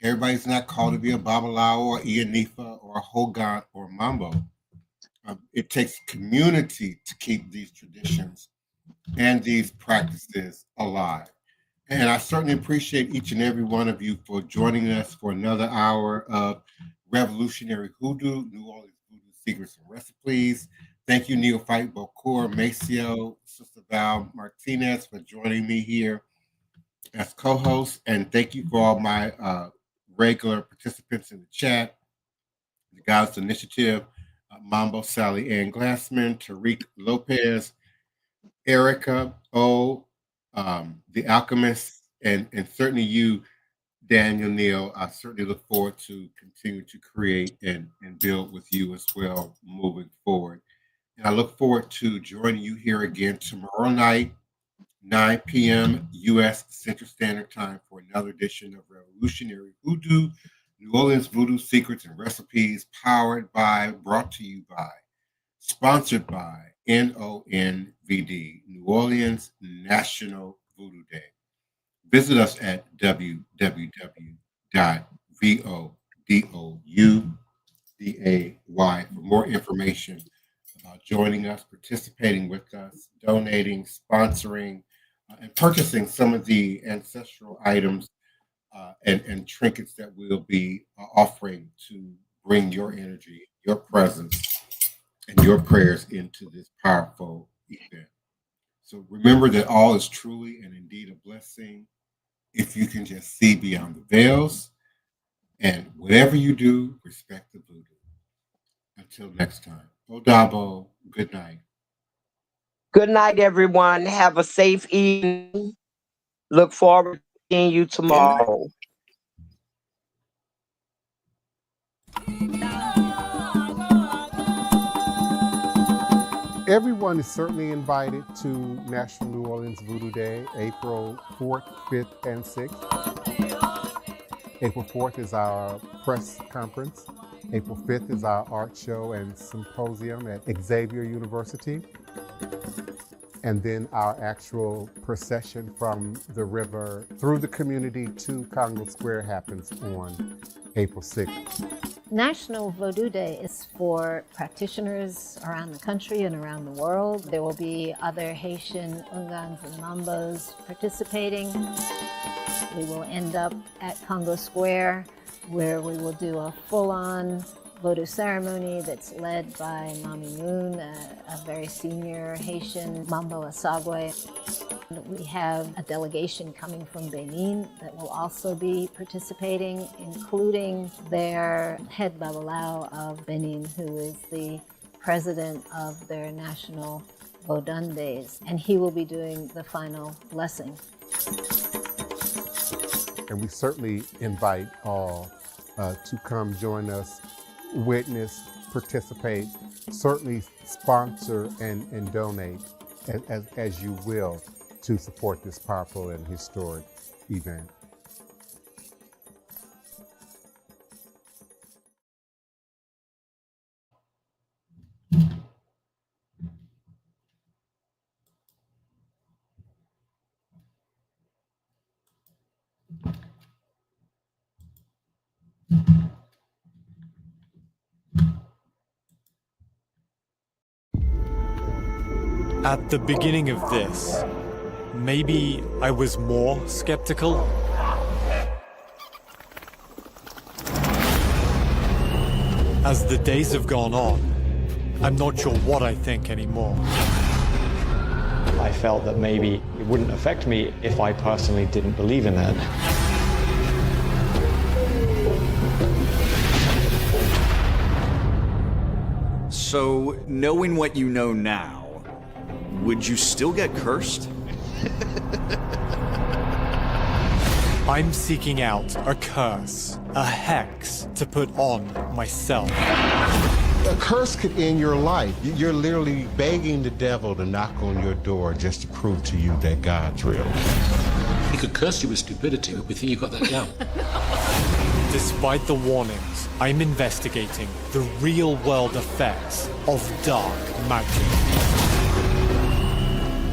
Everybody's not called to be a Babalao or Ianifa or a Hogan or Mambo. It takes community to keep these traditions and these practices alive. And I certainly appreciate each and every one of you for joining us for another hour of Revolutionary Hoodoo, New Orleans Voodoo Secrets and Recipes. Thank you, Neophyte Bokor, Maceo, Sister Val Martinez, for joining me here as co-host. And thank you for all my regular participants in the chat, the Goddess Initiative, Mambo Sally Ann Glassman, Tariq Lopez, Erica O, The Alchemist, and certainly you, Daniel Neal. I certainly look forward to continue to create and build with you as well moving forward. And I look forward to joining you here again tomorrow night, 9 p.m. U.S. Central Standard Time for another edition of Revolutionary Hoodoo, New Orleans Voodoo Secrets and Recipes, powered by, brought to you by, sponsored by NONVD, New Orleans National Voodoo Day. Visit us at www.vodouday for more information about joining us, participating with us, donating, sponsoring, and purchasing some of the ancestral items and trinkets that we'll be offering to bring your energy, your presence, and your prayers into this powerful event. So remember that all is truly and indeed a blessing if you can just see beyond the veils. And whatever you do, respect the voodoo. Until next time. Odabo, good night.
Good night, everyone. Have a safe evening. Look forward to seeing you tomorrow.
Everyone is certainly invited to National New Orleans Voodoo Day, April 4th, 5th, and 6th. April 4th is our press conference. April 5th is our art show and symposium at Xavier University. And then our actual procession from the river through the community to Congo Square happens on April 6th.
National Voodoo Day is for practitioners around the country and around the world. There will be other Haitian Ungans and Mambos participating. We will end up at Congo Square, where we will do a full-on Vodou ceremony that's led by Mami Moon, a very senior Haitian Mambo Asagwe. We have a delegation coming from Benin that will also be participating, including their head Babalao of Benin, who is the president of their national Vodun Days, and he will be doing the final blessing.
And we certainly invite all to come join us, witness, participate, certainly sponsor and donate as you will to support this powerful and historic event.
At the beginning of this, maybe I was more skeptical. As the days have gone on, I'm not sure what I think anymore.
I felt that maybe it wouldn't affect me if I personally didn't believe in it.
So, knowing what you know now, would you still get cursed?
I'm seeking out a curse, a hex to put on myself.
A curse could end your life. You're literally begging the devil to knock on your door just to prove to you that God's real.
He could curse you with stupidity, but we think you got that down.
Despite the warnings, I'm investigating the real-world effects of dark magic.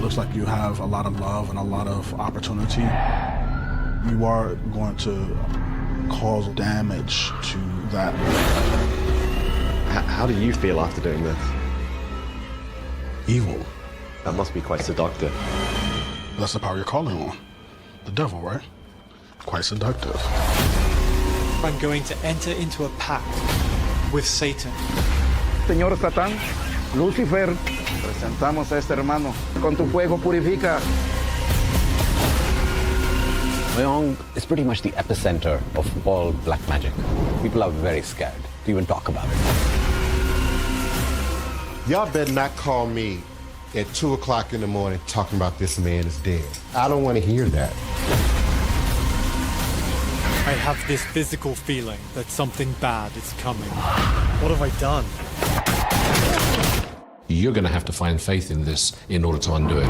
Looks like you have a lot of love and a lot of opportunity. You are going to cause damage to that.
How do you feel after doing this?
Evil.
That must be quite seductive.
That's the power you're calling on. The devil, right? Quite seductive.
I'm going to enter into a pact with Satan.
Señor Satán, Lucifer, presentamos a este hermano. Con tu fuego purifica.
Wyong is pretty much the epicenter of all black magic. People are very scared to even talk about it.
Y'all better not call me at 2 o'clock in the morning talking about this man is dead. I don't want to hear that.
I have this physical feeling that something bad is coming. What have I done?
You're going to have to find faith in this in order to undo it.